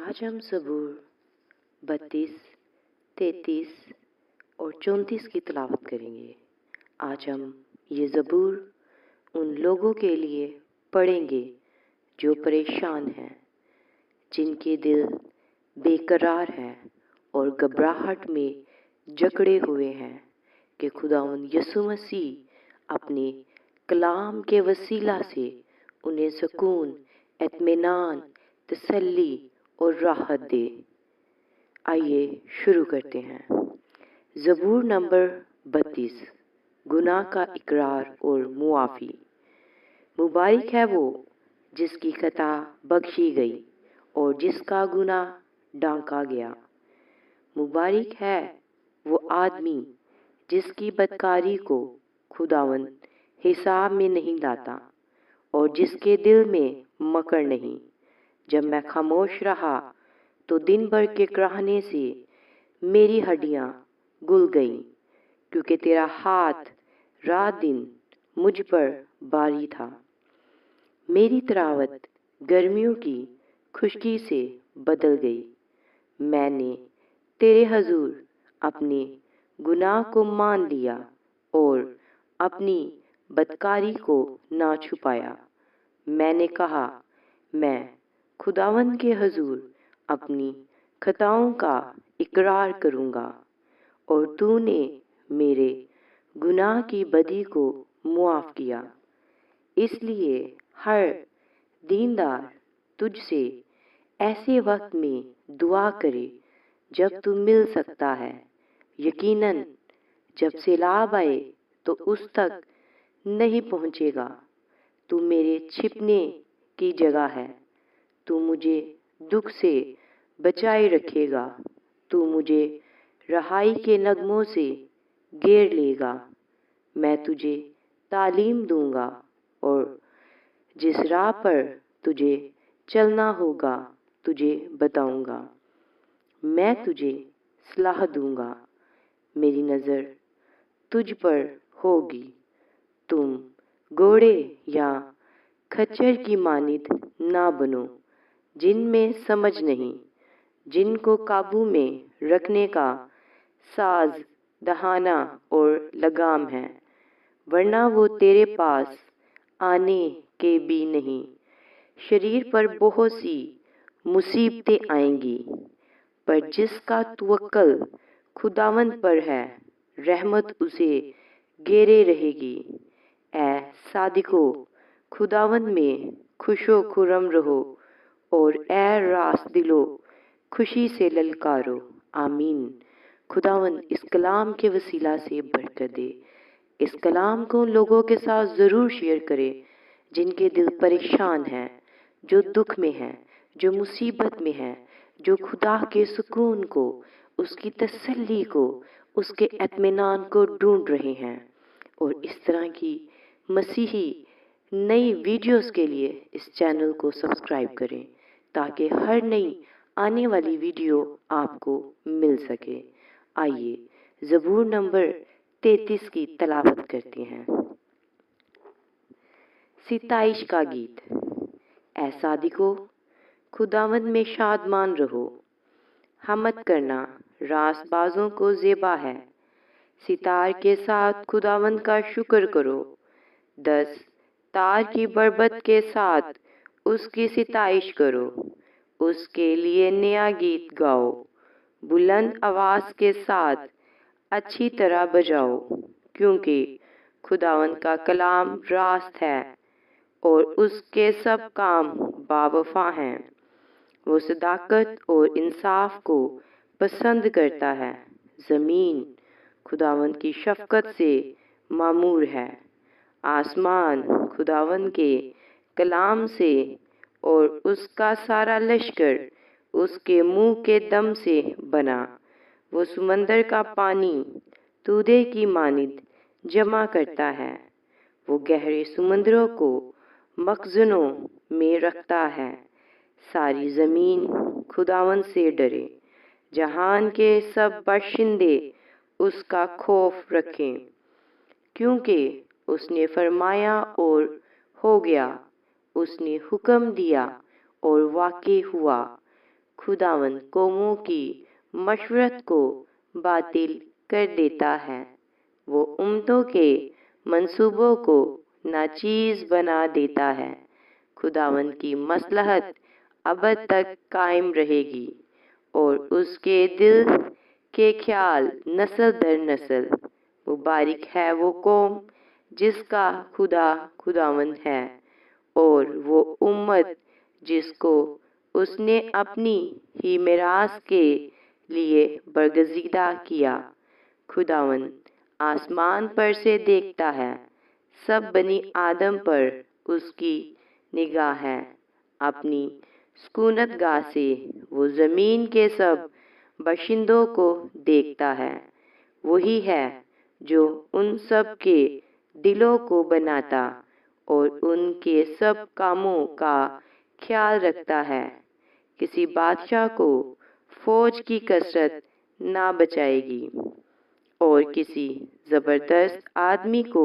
آج ہم زبور 32، 33 اور 34 کی تلاوت کریں گے۔ آج ہم یہ زبور ان لوگوں کے لیے پڑھیں گے جو پریشان ہیں، جن کے دل بے قرار ہیں اور گھبراہٹ میں جکڑے ہوئے ہیں کہ خداوند یسوع مسیح اپنے کلام کے وسیلہ سے انہیں سکون، اطمینان، تسلی اور راحت دے۔ آئیے شروع کرتے ہیں۔ زبور نمبر 32، گناہ کا اقرار اور معافی۔ مبارک ہے وہ جس کی خطا بخشی گئی اور جس کا گناہ ڈھانکا گیا۔ مبارک ہے وہ آدمی جس کی بدکاری کو خداوند حساب میں نہیں لاتا اور جس کے دل میں مکر نہیں۔ جب میں خاموش رہا تو دن بھر کے کراہنے سے میری ہڈیاں گل گئیں، کیونکہ تیرا ہاتھ رات دن مجھ پر باری تھا۔ میری تراوت گرمیوں کی خشکی سے بدل گئی۔ میں نے تیرے حضور اپنے گناہ کو مان لیا اور اپنی بدکاری کو نہ چھپایا۔ میں نے کہا، میں خداوند کے حضور اپنی خطاؤں کا اقرار کروں گا، اور تو نے میرے گناہ کی بدی کو معاف کیا۔ اس لیے ہر دیندار تجھ سے ایسے وقت میں دعا کرے جب تو مل سکتا ہے۔ یقیناً جب سیلاب آئے تو اس تک نہیں پہنچے گا۔ تو میرے چھپنے کی جگہ ہے۔ تو مجھے دکھ سے بچائے رکھے گا۔ تو مجھے رہائی کے نغموں سے گھیر لے گا۔ میں تجھے تعلیم دوں گا اور جس راہ پر تجھے چلنا ہوگا تجھے بتاؤں گا۔ میں تجھے صلاح دوں گا۔ میری نظر تجھ پر ہوگی۔ تم گھوڑے یا کھچر کی مانند نہ بنو جن میں سمجھ نہیں، جن کو قابو میں رکھنے کا ساز دہانہ اور لگام ہے، ورنہ وہ تیرے پاس آنے کے بھی نہیں۔ شریر پر بہت سی مصیبتیں آئیں گی، پر جس کا توکل خداوند پر ہے، رحمت اسے گھیرے رہے گی۔ اے صادقو، خداوند میں خوش و خرم رہو، اور اے راست دلو، خوشی سے للکارو۔ آمین۔ خداوند اس کلام کے وسیلہ سے برکت دے۔ اس کلام کو لوگوں کے ساتھ ضرور شیئر کرے جن کے دل پریشان ہیں، جو دکھ میں ہیں، جو مصیبت میں ہیں، جو خدا کے سکون کو، اس کی تسلی کو، اس کے اطمینان کو ڈھونڈ رہے ہیں۔ اور اس طرح کی مسیحی نئی ویڈیوز کے لیے اس چینل کو سبسکرائب کریں تاکہ ہر نئی آنے والی ویڈیو آپ کو مل سکے۔ آئیے زبور نمبر 33 کی تلاوت کرتے ہیں۔ ستائش کا گیت۔ اے صادقو، خداوند میں شادمان رہو۔ حمد کرنا راست بازوں کو زیبا ہے۔ ستار کے ساتھ خداوند کا شکر کرو۔ 10 تار کی بربط کے ساتھ اس کی ستائش کرو۔ اس کے لیے نیا گیت گاؤ۔ بلند آواز کے ساتھ اچھی طرح بجاؤ، کیونکہ خداوند کا کلام راست ہے اور اس کے سب کام باوفا ہیں۔ وہ صداقت اور انصاف کو پسند کرتا ہے۔ زمین خداوند کی شفقت سے معمور ہے۔ آسمان خداوند کے کلام سے اور اس کا سارا لشکر اس کے منہ کے دم سے بنا۔ وہ سمندر کا پانی تودے کی مانند جمع کرتا ہے۔ وہ گہرے سمندروں کو مخزنوں میں رکھتا ہے۔ ساری زمین خداوند سے ڈرے۔ جہان کے سب باشندے اس کا خوف رکھیں، کیونکہ اس نے فرمایا اور ہو گیا، اس نے حکم دیا اور واقع ہوا۔ खुदावन कौमों की मशवरत को बातिल कर देता है। वो उम्मतों के मंसूबों को नाचीज बना देता है। खुदावन की मसलहत अबद तक कायम रहेगी और उसके दिल के ख्याल नस्ल दर नस्ल। मुबारक है वो कौम जिसका खुदा खुदावन है और वो उम्मत जिसको उसने अपनी ही मिरास के लिए बरगज़ीदा किया। खुदावन आसमान पर से देखता है, सब बनी आदम पर उसकी निगाह है। अपनी सुकूनतगाह से वो ज़मीन के सब बशिंदों को देखता है। वही है जो उन सब के दिलों को बनाता और उनके सब कामों का ख्याल रखता है। किसी बादशाह को फौज की कसरत ना बचाएगी और किसी ज़बरदस्त आदमी को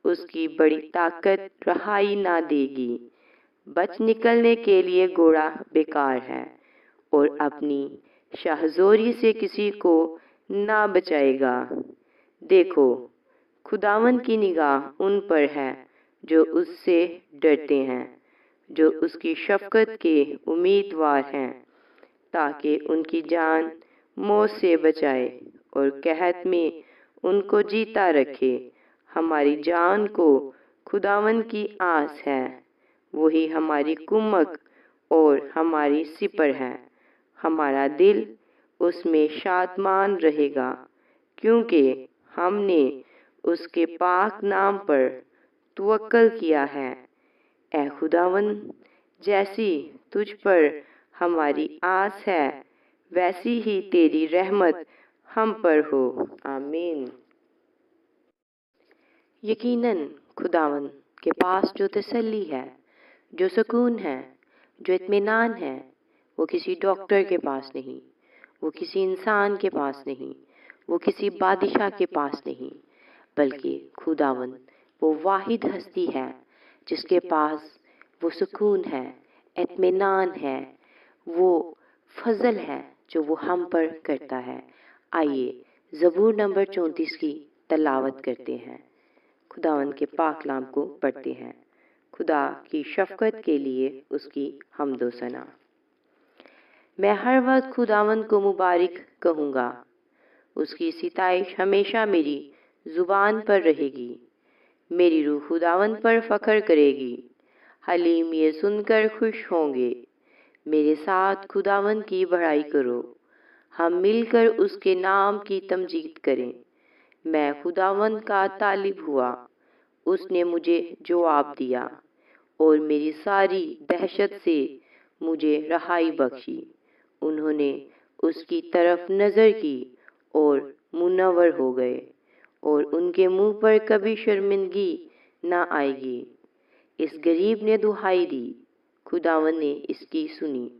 उसकी बड़ी ताकत रहाई ना देगी। बच निकलने के लिए घोड़ा बेकार है और अपनी शाहज़ोरी से किसी को ना बचाएगा। देखो, खुदावन की निगाह उन पर है जो उससे डरते हैं, जो उसकी शफ़क़त के उम्मीदवार हैं, ताकि उनकी जान मौत से बचाए और कहत में उनको जीता रखे। हमारी जान को खुदावन की आस है, वही हमारी कुम्मक और हमारी सिपर है। हमारा दिल उसमें शादमान रहेगा, क्योंकि हमने उसके पाक नाम पर तवक्कल किया है। ए खुदावन, जैसी तुझ पर हमारी आस है, वैसी ही तेरी रहमत हम पर हो। आमीन। यकीनन खुदावन के पास जो तसल्ली है, जो सुकून है, जो इत्मीनान है, वो किसी डॉक्टर के पास नहीं, वो किसी इंसान के पास नहीं, वो किसी बादशाह के पास नहीं, बल्कि खुदावन वो वाहिद हस्ती है जिसके पास वो सुकून है, इत्मीनान है, वो फजल है जो वो हम पर करता है। आइए ज़बूर नंबर 34 की तलावत करते हैं। खुदावन के पाक कलाम को पढ़ते हैं। खुदा की शफ़क़त के लिए उसकी हम्द व सना। मैं हर वक्त खुदावन को मुबारक कहूँगा, उसकी सिताइश हमेशा मेरी ज़ुबान पर रहेगी। मेरी रूह खुदावन पर फ़ख्र करेगी, हलीम ये सुनकर खुश होंगे। मेरे साथ खुदावन की बड़ाई करो, हम मिलकर उसके नाम की तमजीद करें। मैं खुदावन का तालिब हुआ, उसने मुझे जवाब दिया और मेरी सारी दहशत से मुझे रहाई बख्शी। उन्होंने उसकी तरफ नज़र की और मुनव्वर हो गए और उनके मुंह पर कभी शर्मिंदगी ना आएगी। इस गरीब ने दुहाई दी, खुदावन ने इसकी सुनी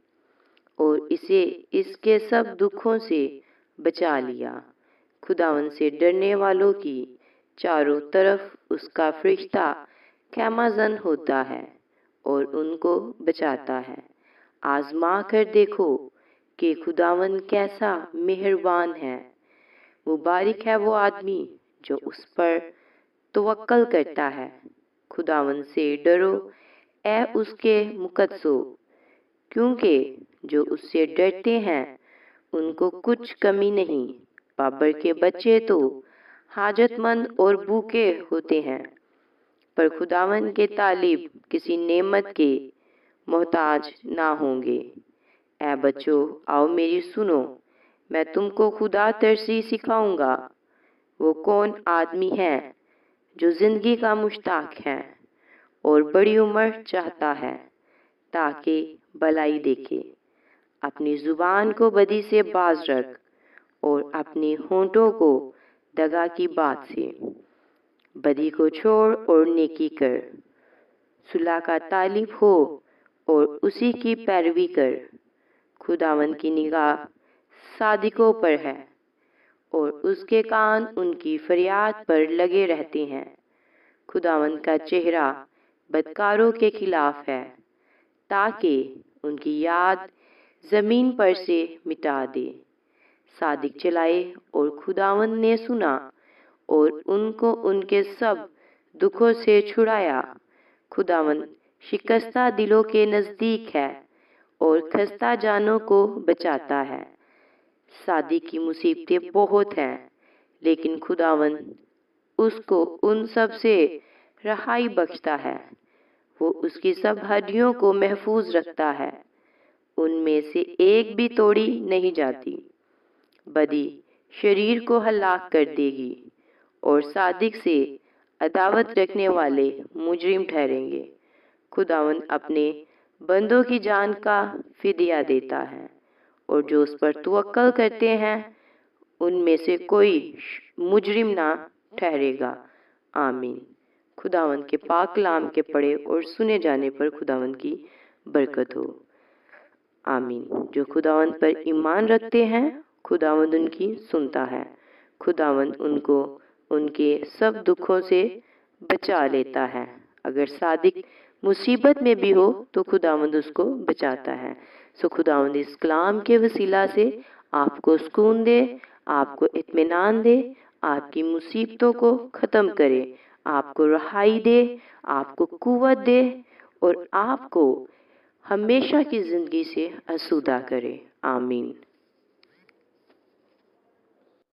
और इसे इसके सब दुखों से बचा लिया। खुदावन से डरने वालों की चारों तरफ उसका फरिश्ता ख़ैमाज़न होता है और उनको बचाता है। आज़मा कर देखो कि खुदावन कैसा मेहरबान है। मुबारक है वो आदमी जो उस पर तवक्कल करता है। खुदावन से डरो ए उसके मुक़द्दसो, क्योंकि जो उससे डरते हैं उनको कुछ कमी नहीं। बाबर के बच्चे तो हाजतमंद और भूखे होते हैं, पर खुदावन के तालिब किसी नेमत के मोहताज ना होंगे। ए बच्चों, आओ मेरी सुनो, मैं तुमको खुदा तरसी सिखाऊंगा। वो कौन आदमी है जो ज़िंदगी का मुश्ताक है और बड़ी उम्र चाहता है ताकि भलाई देखे। अपनी ज़ुबान को बदी से बाज रख और अपने होंठों को दगा की बात से। बदी को छोड़ और नेकी कर, सुलह का तालिब हो और उसी की पैरवी कर। खुदावन की निगाह सादिकों पर है और उसके कान उनकी फरियाद पर लगे रहते हैं। खुदावन का चेहरा बदकारों के खिलाफ है, ताकि उनकी याद ज़मीन पर से मिटा दे। सादिक चलाए और खुदावंद ने सुना और उनको उनके सब दुखों से छुड़ाया। खुदावंद शिकस्ता दिलों के नज़दीक है और खस्ता जानों को बचाता है। सादिक की मुसीबतें बहुत हैं, लेकिन खुदावंद उसको उन सब से रहाई बख्शता है। वो उसकी सब हड्डियों को महफूज रखता है, उनमें से एक भी तोड़ी नहीं जाती। बदी शरीर को हलाक कर देगी और सादिक से अदावत रखने वाले मुजरिम ठहरेंगे। खुदावंद अपने बंदों की जान का फिदिया देता है और जो उस पर तवक्कल करते हैं उनमें से कोई मुजरिम ना ठहरेगा। आमीन। खुदावंद के पाक कलाम के पढ़े और सुने जाने पर खुदावंद की बरकत हो। आमीन। जो खुदावंद पर ईमान रखते हैं खुदावंद उनकी सुनता है। खुदावंद उनको उनके सब दुखों से बचा लेता है। अगर सादिक मुसीबत में भी हो तो खुदावंद उसको बचाता है। सो खुदावंद इस कलाम के वसीला से आपको सुकून दे, आपको इत्मीनान दे, आपकी मुसीबतों को ख़त्म करे, आपको रहाई दे, आपको कुव्वत दे और आपको हमेशा की ज़िंदगी से आसूदा करे। आमीन।